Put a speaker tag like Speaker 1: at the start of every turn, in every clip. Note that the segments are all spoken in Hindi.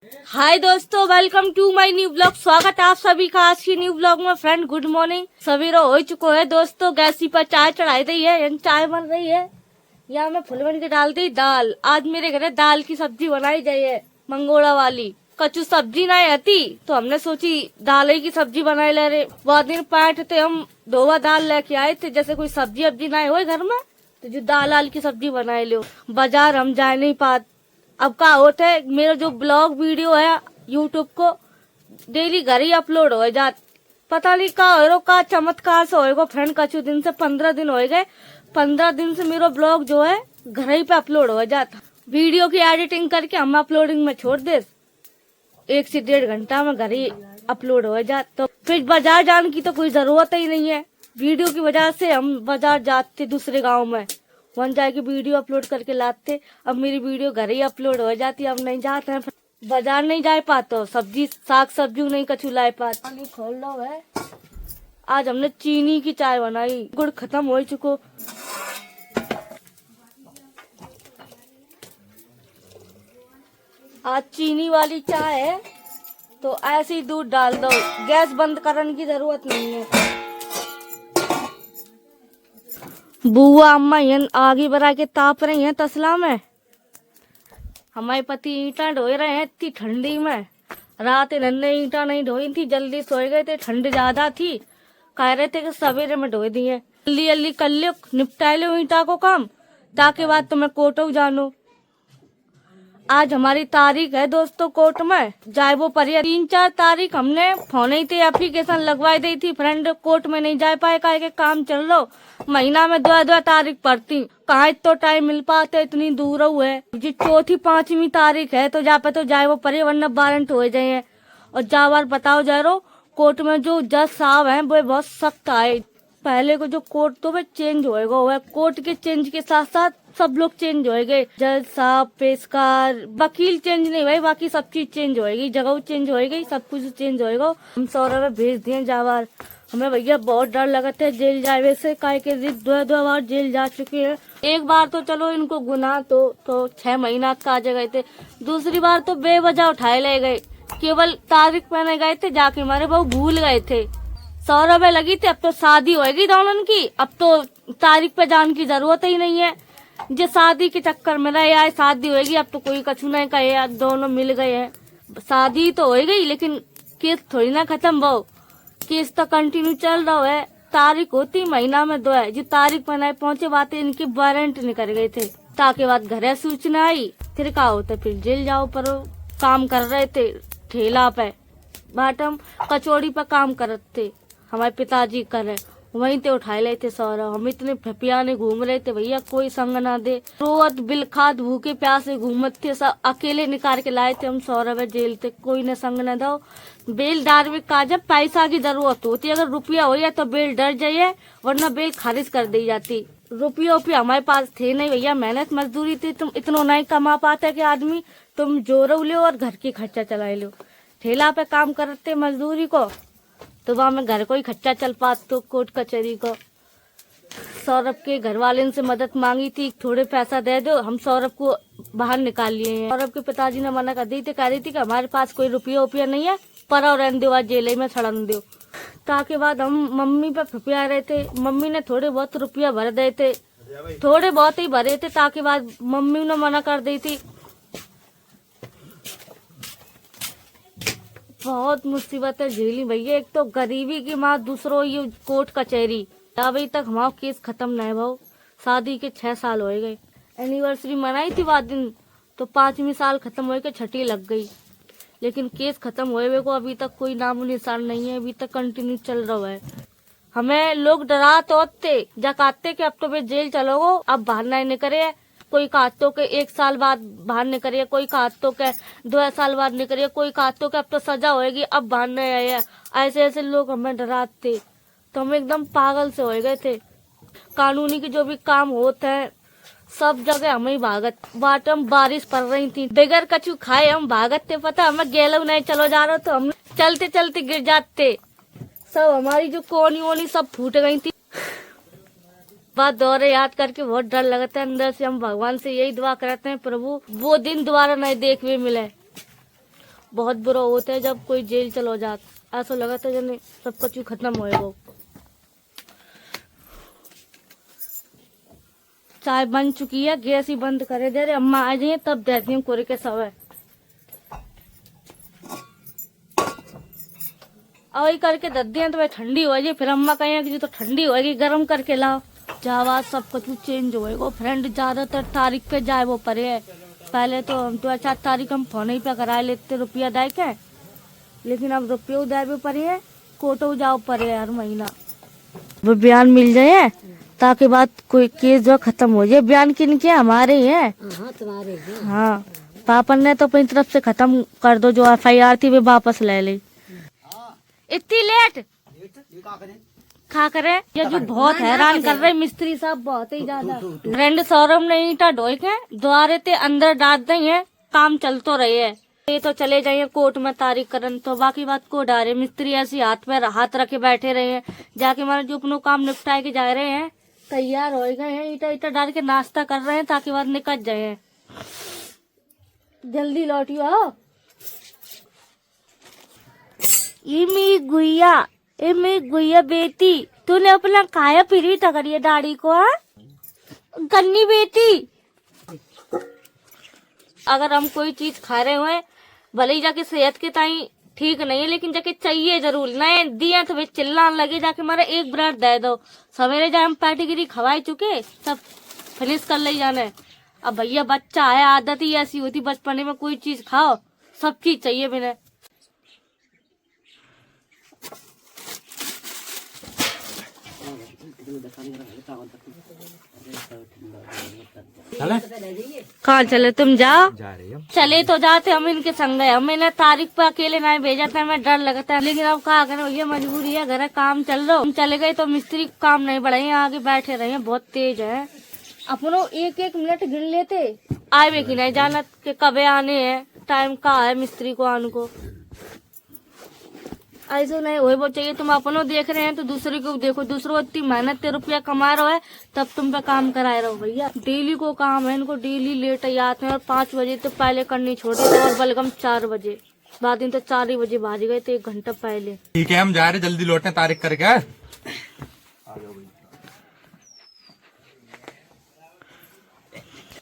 Speaker 1: हाय दोस्तों, welcome to my new blog. स्वागत है आप सभी का आज की न्यू ब्लॉग में। Friend good morning. सवेरा हो चुको है दोस्तों। गैस पर चाय चढ़ाई दी है, चाय बन रही है। यहाँ मैं फुल बन के डाल दी दाल। आज मेरे घर दाल की सब्जी बनाई जाए मंगोड़ा वाली। कच्चू सब्जी ना आती तो हमने सोची दाल की सब्जी बनाई ले रहे। बहुत दिन पैट थे, हम धोवा दाल लेके आए थे। जैसे कोई सब्जी अब्जी ना हो घर में तो जो दाल की सब्जी बनाई लो। बाजार हम जा नहीं पाते। अब का होता है, मेरा जो ब्लॉग वीडियो है यूट्यूब को डेली घर ही अपलोड हो जात। पता नहीं का चमत्कार से होएगा फ्रेंड। कछु दिन से 15 दिन हो गए। 15 दिन से मेरा ब्लॉग जो है घर ही पे अपलोड हो जाता। वीडियो की एडिटिंग करके हम अपलोडिंग में छोड़ दे, 1 से 1.5 घंटा में घर ही अपलोड हो जाता। तो फिर बाजार जाने की तो कोई जरूरत ही नहीं है। वीडियो की वजह से हम बाजार जाते दूसरे गाँव में, वहाँ जाके वीडियो अपलोड करके लाते। अब मेरी वीडियो घर ही अपलोड हो जाती। अब नहीं जाते हैं, बाजार नहीं जा पाते। सब्जी साग सब्जी नहीं कछु ला पाते। पानी खोल लो है। आज हमने चीनी की चाय बनाई, गुड़ खत्म हो चुको। आज चीनी वाली चाय है तो ऐसे ही दूध डाल दो। गैस बंद करने की जरूरत नहीं है। बुआ अम्मा यन आगे बढ़ा के ताप रही हैं तसला में। हमारे पति ईंटा ढोए रहे हैं इतनी ठंडी में। रात इन्होंने ईंटा नहीं ढोई थी, जल्दी सोए गए थे, ठंड ज्यादा थी। कह रहे थे कि सवेरे में ढोए दिए। जल्दी जल्दी कर लो, निपटा लो ईंटा को काम, ताकि बाद तुम्हें कोर्ट जानो। आज हमारी तारीख है दोस्तों कोर्ट में जाए वो पर 3-4 तारीख हमने फोन ही थे एप्लीकेशन लगवाई दी थी। फ्रेंड कोर्ट में नहीं जा पाए, कहे के काम चल लो। महीना में 2 तारीख पड़ती, कहाँ तो टाइम मिल पाते, इतनी दूर है। जी 4-5वीं तारीख है तो जाए वो परे, वरना वारंट हो जाए। और जा बार बताओ जा रो कोर्ट में जो जज साहब है वो बहुत सख्त आए। पहले को जो कोर्ट तो वह चेंज होएगा, कोर्ट के चेंज के साथ साथ सब लोग चेंज होएंगे। जज साहब, पेशकार, वकील चेंज नहीं हुए, बाकी सब चीज चेंज होएगी। जगह चेंज होएगी, सब कुछ चेंज होएगा। हम 100 में भेज दिए जावार। हमें भैया बहुत डर लगता है जेल जाए से, काय के 2 बार जेल जा चुके हैं। एक बार तो चलो इनको गुनाह तो 6 महीना का आ गए थे। दूसरी बार तो बेवजह उठाए ले गए, केवल तारीख पहने गए थे, जाके हमारे बहू भूल गए थे। 100 रुपए लगी थी। अब तो शादी होएगी दोनों की, अब तो तारीख पे जाने की जरूरत ही नहीं है। जो शादी के चक्कर में रहे आए, शादी होएगी अब तो कोई कछु नहीं कहे, दोनों मिल गए हैं। शादी तो हो गई लेकिन केस थोड़ी ना खत्म हो, केस तो कंटिन्यू चल रहा है। तारीख होती महीना में 2 है, जो तारीख बनाए पहुंचे बातें इनकी वारंट नहीं कर गए थे। ताकि बाद घरे सूचना आई, फिर क्या होता, फिर जेल जाओ। पर काम कर रहे थे ठेला पे, बाटम कचौड़ी पे काम करते थे। हमारे पिताजी करे वहीं ते उठाए ले थे 100। हम इतने फपियाने घूम रहे थे भैया, कोई संग ना दे। रोज बिल खाद भूखे प्यासे घूमत थे, सब अकेले निकाल के लाए थे हम 100 रुपए जेल थे। कोई ने संग न दो। बेल डार का जब पैसा की जरूरत होती, अगर रुपया हो या तो बेल डर जाइए, वरना बेल खारिज कर दी जाती। रुपया हमारे पास थे नहीं भैया, मेहनत मजदूरी थी। तुम इतना नहीं कमा पाते कि आदमी तुम जोरो लो और घर की खर्चा चला लो। ठेला पे काम करते मजदूरी को तो वहाँ में घर को ही खर्चा चल पाता। तो कोर्ट कचहरी को सौरभ के घर वाले से मदद मांगी थी, थोड़े पैसा दे दो, हम सौरभ को बाहर निकाल लिए हैं। सौरभ के पिताजी ने मना कर दी थी, कह रही थी कि हमारे पास कोई रुपया नहीं है, पर और रहने दो, जेल में सड़न दो। ताकि बाद हम मम्मी पे फपिया रहे थे। मम्मी ने थोड़े बहुत रुपया भर दे थे, थोड़े बहुत ही भरे थे। ताकि बाद मम्मी ने मना कर दी थी। बहुत मुसीबतें झेली भैया, एक तो गरीबी की माँ, दूसरों ये कोर्ट कचहरी। अभी तक हमारा केस खत्म नहीं भाव। शादी के 6 साल हो गए, एनिवर्सरी मनाई थी बाद दिन, तो 5वीं साल खत्म हो के 6ठी लग गई। लेकिन केस खत्म हुए को अभी तक कोई नामो निशान नहीं है, अभी तक कंटिन्यू चल रहा है। हमें लोग डरा तो जकाते कि अब तो वे जेल चलोगो, अब बाहर नहीं करे। कोई कातों के 1 साल बाद बाहर निकलिए, कोई कातों के 2 साल बाद निकलिए, कोई कातों के अब तो सजा होएगी, अब बाहर नहीं आए। ऐसे ऐसे लोग हमें डराते, तो हम एकदम पागल से हो गए थे। कानूनी के जो भी काम होते हैं सब जगह हमें ही भागत। बाटम बारिश पड़ रही थी, बगैर कछु खाए हम भागत थे। पता हमें गेलो नहीं चलो जा रहा, तो हम चलते चलते गिर जाते। सब हमारी जो कोनी वोनी सब फूट गई थी। बात दौरे याद करके बहुत डर लगता है अंदर से। हम भगवान से यही दुआ करते हैं, प्रभु वो दिन दोबारा नहीं देखने मिले। बहुत बुरा होता है जब कोई जेल चलो जात। ऐसा लगा था जब सब कुछ खत्म होएगा। चाय बन चुकी है, गैस ही बंद करे दे रहे। अम्मा आ जाइए तब देती हूँ कोरे के सवे। वही करके दद्दी तो भाई ठंडी हो जाए। फिर अम्मा कहें कि जो तो ठंडी होएगी गर्म करके लाओ। जावा सब कुछ चेंज होएगा। फ्रेंड ज्यादातर तारीख पे जाए वो परे है। पहले तो हम 4 तारीख हम फोन ही पे करा लेते रुपया दे के, लेकिन अब रुपये दे भी पड़े है, कोटो जाओ पड़े हर महीना। वो बयान मिल जाए ताकि बात कोई केस जो खत्म हो जाए। बयान किन के हमारे ही है।
Speaker 2: तुम्हारे
Speaker 1: हाँ, पापा ने तो अपनी तरफ से खत्म कर दो। जो FIR थी वे वापस ले ली। इतनी लेट खा करे ये जो बहुत हैरान कर रहे मिस्त्री साहब, बहुत ही ज्यादा। फ्रेंड सौरभ ने ईंटा ढोई के द्वारे ते अंदर डाल देंगे, काम चलतो रहे है। ये तो चले जाइए कोर्ट में तारीख करन, तो बाकी बात को डारे मिस्त्री ऐसी हाथ में हाथ रखे बैठे रहे हैं। जाके हमारे जो अपनो काम निपटाए के जा रहे हैं, तैयार हो गए हैं। ईटा ईटा डाल के नाश्ता कर रहे हैं ताकि बाद निकल जाए। जल्दी लौटियो आओ। ये मेरी गुइया बेटी, तूने अपना खाया फिरी तकड़िए दाढ़ी को। हाँ गन्नी बेटी, अगर हम कोई चीज खा रहे हुए भले ही जाके सेहत के ताई ठीक नहीं है, लेकिन जाके चाहिए जरूर। नए दिए तो वे चिल्लाने लगे जाके हमारा एक ब्रेड दे दो। सवेरे जाए हम पैटीगिरी खवाई चुके, सब फिनिश कर ले जाने। अब भैया बच्चा है, आदत ही ऐसी होती बचपन में, कोई चीज खाओ सब चीज चाहिए बिना। कहाँ चले तुम? जाओ।
Speaker 3: जा रही हम।
Speaker 1: चले तो जाते, हम इनके संग है। हमें ना तारीख पे अकेले ना भेजा था, हमें डर लगता है। लेकिन अब कहा करें भैया, मजबूरी है, घर काम चल रहा। हम चले गए तो मिस्त्री काम नहीं बढ़ाए, आगे बैठे रहे, बहुत तेज है। अपनो एक एक मिनट गिन लेते, आए भी कि नहीं जानत के कबे आने हैं, टाइम कहाँ है मिस्त्री को आने को। ऐसा नहीं हो वो चाहिए। तुम अपनो देख रहे हैं तो दूसरे को देखो। दूसरों इतनी मेहनत से रुपया कमा रहा है, तब तुम पे काम कराए रहो। भैया डेली को काम है इनको, डेली लेट ही आते हैं। और 5 बजे तो पहले करनी छोड़ दी, और बलगम 4 बजे बाद में तो 4 ही बजे भाज गए थे, 1 घंटा पहले।
Speaker 3: ठीक है हम जा रहे, जल्दी लौटने तारीख करके।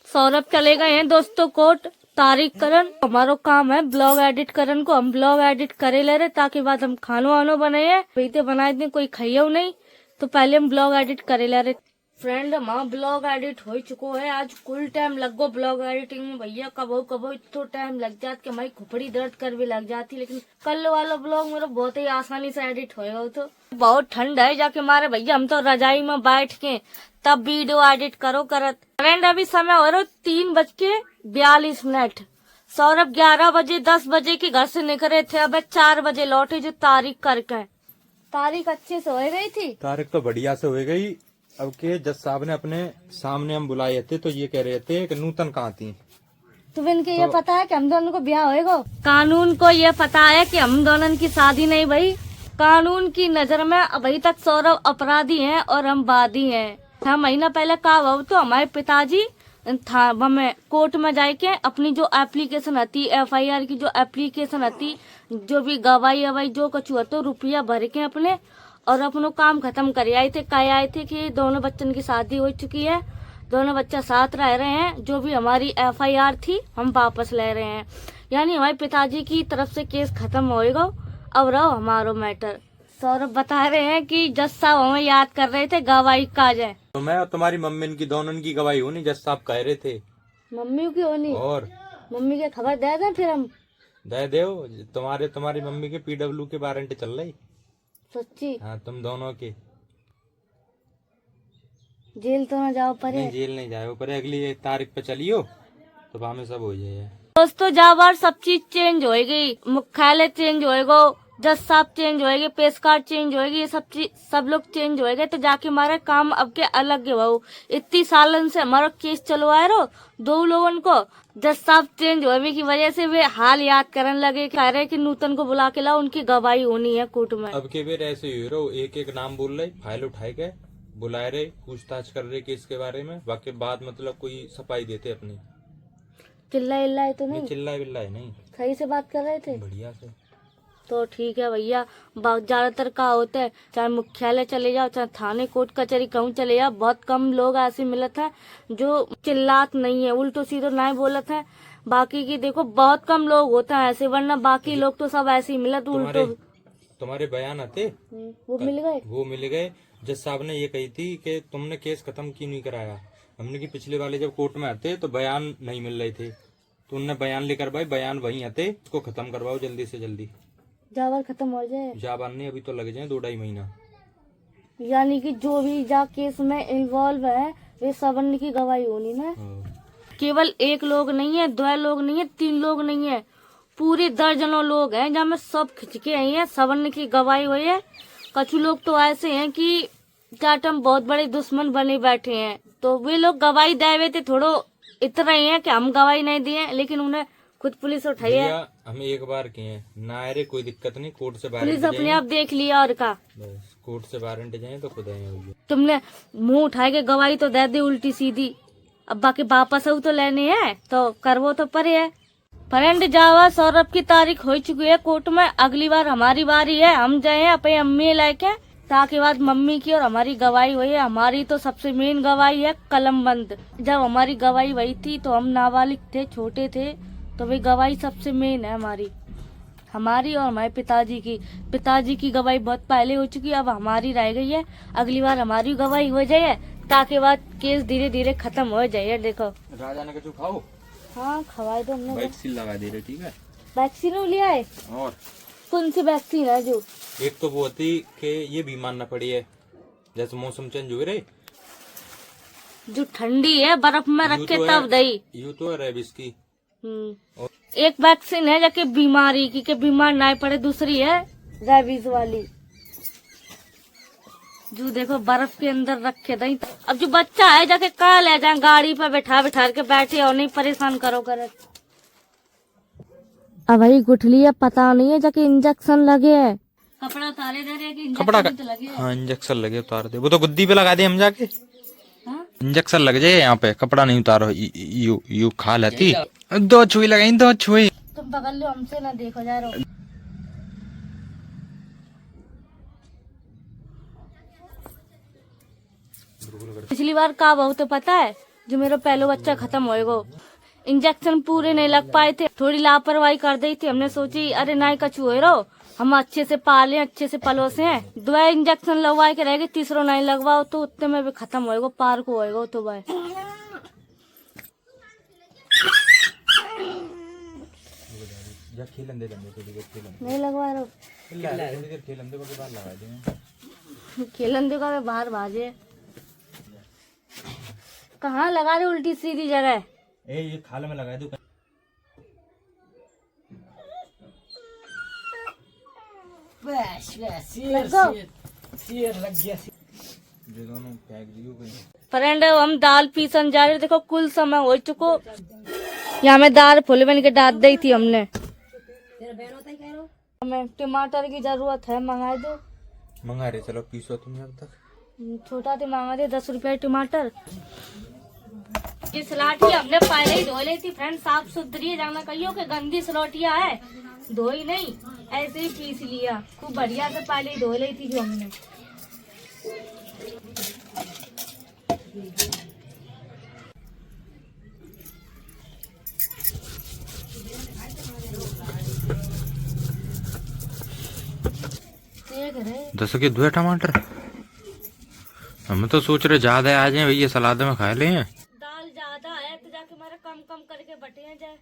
Speaker 1: सौरभ चले गए हैं दोस्तों कोर्ट तारीख करन। हमारो काम है ब्लॉग एडिट करन को। हम ब्लॉग एडिट करे ले रहे ताकि बाद हम खानो वानो बनाए। बेटे बनाए थे, कोई खाइयो नहीं, तो पहले हम ब्लॉग एडिट करे ले रहे। फ्रेंड हमारा ब्लॉग एडिट हो चुको है। आज कुल टाइम लग गो ब्लॉग एडिटिंग में। भैया कबो इतना टाइम लग जात कि हमारी खोपड़ी दर्द कर भी लग जाती। लेकिन कल वाला ब्लॉग मेरा बहुत ही आसानी से एडिट होएगा। तो बहुत ठंड है जाके मारे भैया, हम तो रजाई में बैठ के तब वीडियो एडिट करो करत। फ्रेंड अभी समय हो रहा 3:42। सौरभ 11 बजे 10 बजे के घर से निकले थे, अब 4 बजे लौटे जो तारीख करके। तारीख अच्छे से हो गई थी।
Speaker 3: तारीख तो बढ़िया से हो गई। अब के जज साहब ने अपने सामने हम बुलाए थे, तो ये कह रहे थे कि नूतन कहाँ थी।
Speaker 1: तो इनके ये पता है कि हम दोनों को ब्याह होएगा। कानून को ये पता है कि हम दोनों की शादी नहीं भाई। कानून की नजर में अभी तक सौरभ अपराधी हैं और हम वादी हैं। 6 महीना पहले का तो हमारे पिताजी था हमें कोर्ट में जाके अपनी जो एप्लीकेशन आती, FIR की जो एप्लीकेशन आती, जो भी गवाही जो कुछ हुआ तो रुपया भर के अपने और अपनो काम खत्म कर आए थे। कह आए थे कि दोनों बच्चों की शादी हो चुकी है, दोनों बच्चा साथ रह रहे हैं, जो भी हमारी FIR थी हम वापस ले रहे हैं। यानी हमारे पिताजी की तरफ से केस खत्म होएगा। अब रहो हमारो मैटर। सौरभ बता रहे हैं कि जज साहब हमें याद कर रहे थे, गवाही का जाए।
Speaker 3: तो मैं और तुम्हारी मम्मी की दोनों की गवाही होनी, जज साहब कह रहे थे।
Speaker 1: मम्मी की होनी
Speaker 3: और
Speaker 1: मम्मी के खबर दे दें फिर हम
Speaker 3: दे दो। तुम्हारी मम्मी के PW के वारंट चल रही।
Speaker 1: सच्ची?
Speaker 3: हाँ तुम दोनों के।
Speaker 1: जेल तो ना जाओ परे।
Speaker 3: नहीं जेल नहीं जाए पर अगली तारीख पे चलियो तो वहाँ में सब हो जाए।
Speaker 1: दोस्तों जा बार सब चीज चेंज हो गई। मुख्यालय चेंज होएगा, जज साहब चेंज होएगे, पेश कार्ड चेंज होएगी, ये सब चीज सब लोग चेंज होएगे। तो जाके हमारा काम अब के अलग है। वो इतनी सालन से हमारा केस चलवाए रहो 2 लोगों को। जज साहब चेंज होने की वजह से वे हाल याद करने लगे, कह रहे कि नूतन को बुला के लाओ, उनकी गवाही होनी है कोर्ट में।
Speaker 3: अब के बेर ऐसे ही रहो, एक एक नाम बोल रहे, फाइल उठाए गए, बुलाए रहे, पूछताछ कर रहे केस के बारे में। बाकी बाद मतलब कोई सफाई देते अपनी।
Speaker 1: चिल्लाए तो नहीं?
Speaker 3: चिल्लाए बिल्लाए नहीं।
Speaker 1: सही से बात कर रहे थे?
Speaker 3: बढ़िया से।
Speaker 1: तो ठीक है भैया। ज्यादातर का होता है, चाहे मुख्यालय चले जाओ, चाहे थाने कोर्ट कचहरी कहूँ चले जाओ, बहुत कम लोग ऐसे मिलत हैं जो चिल्लात नहीं है, उल्टो सीधो नहीं बोलत है। बाकी की देखो बहुत कम लोग होते हैं ऐसे, वरना बाकी लोग तो सब ऐसे ही मिलत उल्टो।
Speaker 3: तुम्हारे बयान आते
Speaker 1: वो मिल गए?
Speaker 3: वो मिल गए। जज साहब ने ये कही थी कि तुमने केस खत्म क्यों नहीं कराया। हमने की पिछले वाले जब कोर्ट में आते तो बयान नहीं मिल रहे थे, तो उनने बयान लेकर भाई बयान वहीं आते, इसको खत्म करवाओ जल्दी से जल्दी।
Speaker 1: जावर खत्म हो जाए।
Speaker 3: जाबान ने अभी तो लग जाए 2-2.5 महीना।
Speaker 1: यानी कि जो भी जा केस में इन्वॉल्व है वे सबन की गवाही होनी ना। केवल एक लोग नहीं है, 2 लोग नहीं है, 3 लोग नहीं है, पूरे दर्जनों लोग हैं जहाँ में सब खिंच के आई है, सबन की गवाही हुई है। कुछ लोग तो ऐसे हैं कि टाटम बहुत बड़े दुश्मन बने बैठे हैं, तो वे लोग गवाही दे थे थोड़ो इतना ही है कि हम गवाही नहीं दिए, लेकिन उन्हें खुद पुलिस उठाई है।
Speaker 3: हमें एक बार किए ना अरे कोई दिक्कत नहीं, कोर्ट से
Speaker 1: पुलिस अपने आप देख लिया और का
Speaker 3: बस कोर्ट से वारंट जाए तो खुद आए।
Speaker 1: तुमने मुंह उठाए के गवाही तो दे दी उल्टी सीधी, अब बाकी वापस तो लेने है तो करवो तो परे है। फ्रेंड जावा सौरभ की तारीख हो चुकी है कोर्ट में, अगली बार हमारी बारी है, हम जाए अपने अम्मी लेके, ताकि बाद मम्मी की और हमारी गवाही हुई है। हमारी तो सबसे मेन गवाही है कलम बंद। जब हमारी गवाही हुई थी तो हम नाबालिग थे, छोटे थे, तो वे गवाही सबसे मेन है हमारी और हमारे पिताजी की गवाही बहुत पहले हो चुकी है, अब हमारी रह गई है। अगली बार हमारी गवाही हो जाए ताकि बाद केस धीरे धीरे खत्म हो जाए। देखो
Speaker 3: राजा ने कुछ खाओ।
Speaker 1: हाँ खवाए दो हमने।
Speaker 3: वैक्सीन लगा दे रहे, ठीक है?
Speaker 1: वैक्सीन लिया है?
Speaker 3: और
Speaker 1: कौन सी वैक्सीन है? जो
Speaker 3: एक तो वो होती कि ये बीमार न पड़ी है, जैसे मौसम चेंज हो रही,
Speaker 1: जो ठंडी है बर्फ में रख के तब दही।
Speaker 3: यू तो है रेबिस की।
Speaker 1: एक वैक्सीन है जाके बीमारी की, के बीमार ना पड़े, दूसरी है रेबीज वाली, जो देखो बर्फ के अंदर रखे दही। अब जो बच्चा है जाके कहा ले जाए, गाड़ी पर बैठा के बैठे और नहीं परेशान करो करे। अब भाई गुठली है, पता नहीं है जाके इंजेक्शन लगे है। कपड़ा उतारे दे रहे कि
Speaker 3: कपड़ा
Speaker 1: तो लगे?
Speaker 3: हाँ इंजेक्शन लगे, उतार दे। वो तो गुद्दी पे लगा दे हम जाके।
Speaker 1: हाँ?
Speaker 3: इंजेक्शन लग जाए यहाँ पे, कपड़ा नहीं उतारो। यू खा लेती। 2 छुई लगाई, 2 छुई।
Speaker 1: तुम पकड़ लो, हमसे ना देखो जा रहा। पिछली बार का बहुत पता है, जो मेरा पहला बच्चा खत्म होएगा, इंजेक्शन पूरे नहीं लग पाए थे, थोड़ी लापरवाही कर दी थी। हमने सोची अरे नहीं कछु हो रहा, हम अच्छे से पाले, अच्छे से पलोसे हैं। 2 इंजेक्शन लगवाए के रह गए, तीसरा नहीं लगवाओ तो उतने में भी खत्म होएगा, पार को होएगा तो भाई। नहीं लगवा रहा, खेलन दे का बाहर भाजे। कहाँ लगा रहे उल्टी सीधी जगह?
Speaker 3: ये खाल में लगा दो।
Speaker 1: फ्रेंड हम दाल पीसन जा रहे, देखो कुल समय हो चुको। यहाँ में दाल फुल बन के डाल दी थी हमने। हमें टमाटर की जरूरत है, मंगा दो।
Speaker 3: मंगा रहे, चलो पीसो तुम अब तक।
Speaker 1: छोटा तो मंगा दे, 10 रुपए टमाटर। ये सलाटी हमने पहले ही धो ली थी फ्रेंड, साफ सुथरी है, जाना कहियो कि गंदी सलाटिया है, धोई नहीं, ऐसे ही पीस लिया खूब बढ़िया से, पहले ही धो ली थी जो हमने।
Speaker 3: दस के 2 टमाटर, हम तो सोच रहे ज्यादा आ जाए भैया, सलाद में खा ले।
Speaker 1: दाल ज्यादा है तो जाके हमारा कम कम करके बटे जाए।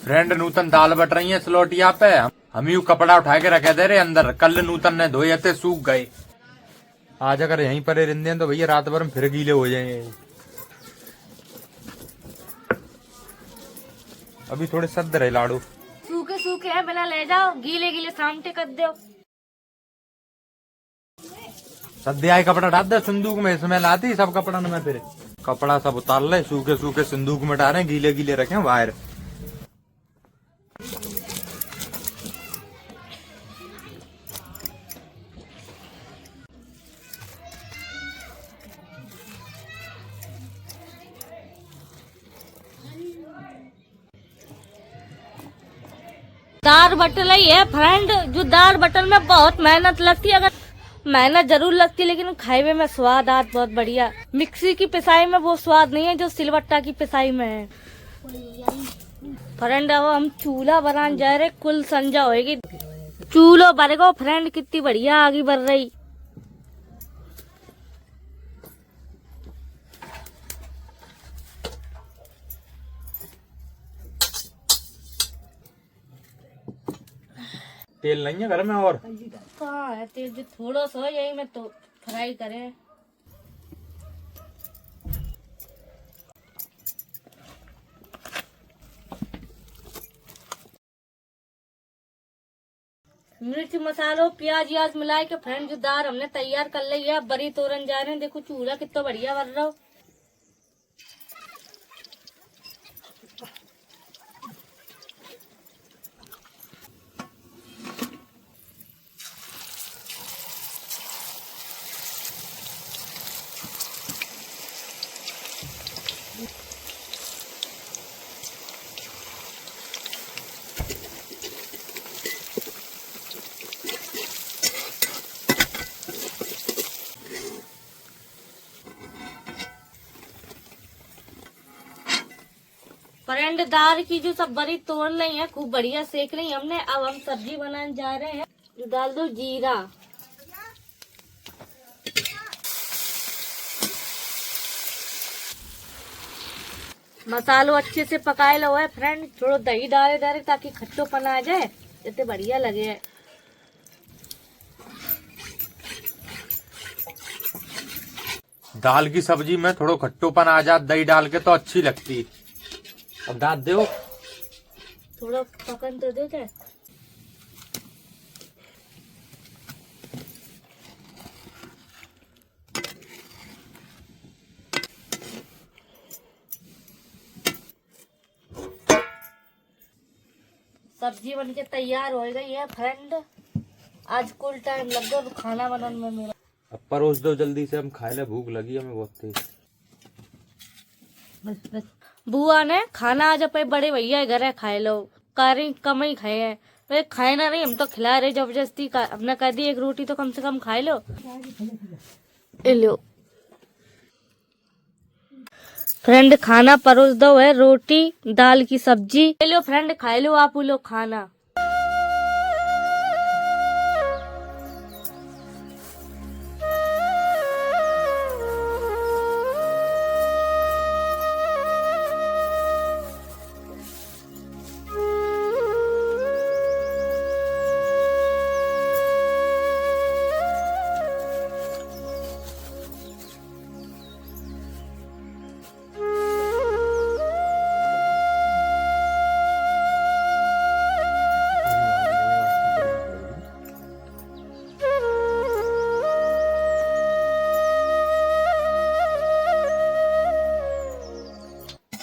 Speaker 3: फ्रेंड नूतन दाल बट रही है स्लोटिया पे, हम यू कपड़ा उठा के रखे दे रहे अंदर, कल नूतन ने धोए थे, सूख गए। आज अगर यहीं पर रिंदे तो भैया रात भर में फिर गीले हो जाएंगे। अभी थोड़े सद रहे लाड़ू,
Speaker 1: सूखे सूखे है, बिना ले जाओ, गीले गीले सामटे कर दो।
Speaker 3: सद्या कपड़ा डाल दे संदूक में, इसमें लाती सब कपड़ा न मैं फिर कपड़ा सब उतार ले, सूखे सूखे संदूक में डाले, गीले गीले रखे बाहर।
Speaker 1: दाल बटल ही है फ्रेंड, जो दाल बटल में बहुत मेहनत लगती है। अगर मेहनत जरूर लगती है लेकिन खाए में स्वाद आज बहुत बढ़िया। मिक्सी की पिसाई में वो स्वाद नहीं है जो सिलवट्टा की पिसाई में है। फ्रेंड अब हम चूल्हा बनाने जा रहे, कुल संजा होएगी, चूल्हा बनेगा। फ्रेंड कितनी बढ़िया आगे बढ़ रही।
Speaker 3: तेल नहीं है घर में और
Speaker 1: कहाँ है तेल? जो थोड़ा सा यही में तो फ्राई करें। मिर्च मसालो प्याज याज मिला के फ्रेंड जो दाल हमने तैयार कर ली है, बड़ी तोरन जा रहे हैं। देखो चूल्हा कितना बढ़िया बन रहा हो। फ्रेंड दाल की जो सब बड़ी तोड़ ली है, खूब बढ़िया सेक ली हमने। अब हम सब्जी बनाने जा रहे हैं। जो डाल दो जीरा, मसालो अच्छे से पकाए लो है फ्रेंड। थोड़ा दही डाले ताकि खट्टोपन आ जाए, इतने बढ़िया लगे।
Speaker 3: दाल की सब्जी में थोड़ा खट्टोपन आ जाए दही डाल के तो अच्छी लगती। अब दांत दो,
Speaker 1: थोड़ा पकन तो दो क्या। सब्जी बन के तैयार हो गई है फ्रेंड। आज कुल टाइम लग गया खाना बनाने में मेरा।
Speaker 3: अब परोस दो जल्दी से, हम खाए ले, भूख लगी हमें बहुत तेज।
Speaker 1: बस बुआ ने खाना आज अपने बड़े भैया घर है खाए लो, कारी कम ही खाए हैं। वे खाए ना नहीं, हम तो खिला रहे जबरदस्ती। हमने कह दी एक रोटी तो कम से कम खाए लो। लो फ्रेंड खाना परोस दो है, रोटी दाल की सब्जी। लो फ्रेंड खाए लो आप लोग खाना।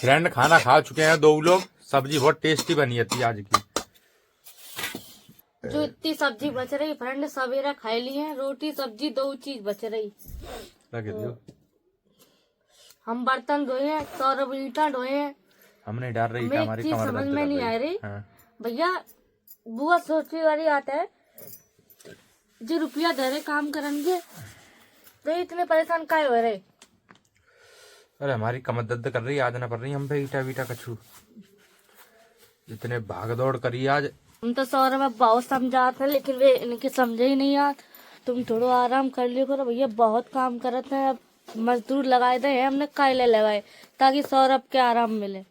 Speaker 3: फ्रेंड खाना खा चुके हैं दो लोग। सब्जी बहुत टेस्टी बनी थी आज की।
Speaker 1: जो इतनी सब्जी बच रही फ्रेंड सवेरा खा ली है, रोटी सब्जी दो चीज बच रही।
Speaker 3: रख दियो।
Speaker 1: हम बर्तन धोए हैं, सौरभ ईटा धोए हैं।
Speaker 3: हमने डाल रही
Speaker 1: हमें
Speaker 3: हमारी
Speaker 1: चीज
Speaker 3: कमर
Speaker 1: समझ
Speaker 3: दर्द
Speaker 1: में
Speaker 3: कर
Speaker 1: नहीं आ
Speaker 3: रही।
Speaker 1: रही
Speaker 3: हाँ।
Speaker 1: भैया। बुआ सोची वाली आता है जो रुपया दे रहे काम करेंगे तो इतने परेशान काहे हो रहे।
Speaker 3: अरे हमारी कमर दर्द कर रही, आज ना पड़ रही हम पे ईटा वीटा कछू। इतने भाग दौड़ करी आज।
Speaker 1: हम तो सौरभ में बहुत समझाते हैं लेकिन वे इनके समझे ही नहीं यार। तुम थोड़ा आराम कर लियो करो भैया, बहुत काम करते हैं। अब मजदूर लगाए थे हमने कायले लगाए ताकि सौरभ के आराम मिले।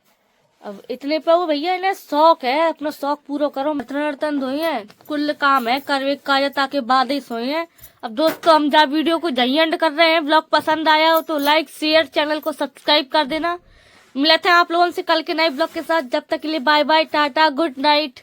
Speaker 1: अब इतने पे वो भैया इन्हें शौक है, अपना शौक पूरा करो। बर्तन धोए हैं, कुल काम है करवे का ताकि बाद ही सोए हैं। अब दोस्तों हम जहाँ वीडियो को जही एंड कर रहे हैं। ब्लॉग पसंद आया हो तो लाइक शेयर, चैनल को सब्सक्राइब कर देना। मिलते हैं आप लोगों से कल के नए ब्लॉग के साथ। जब तक के लिए bye bye, tata, good night.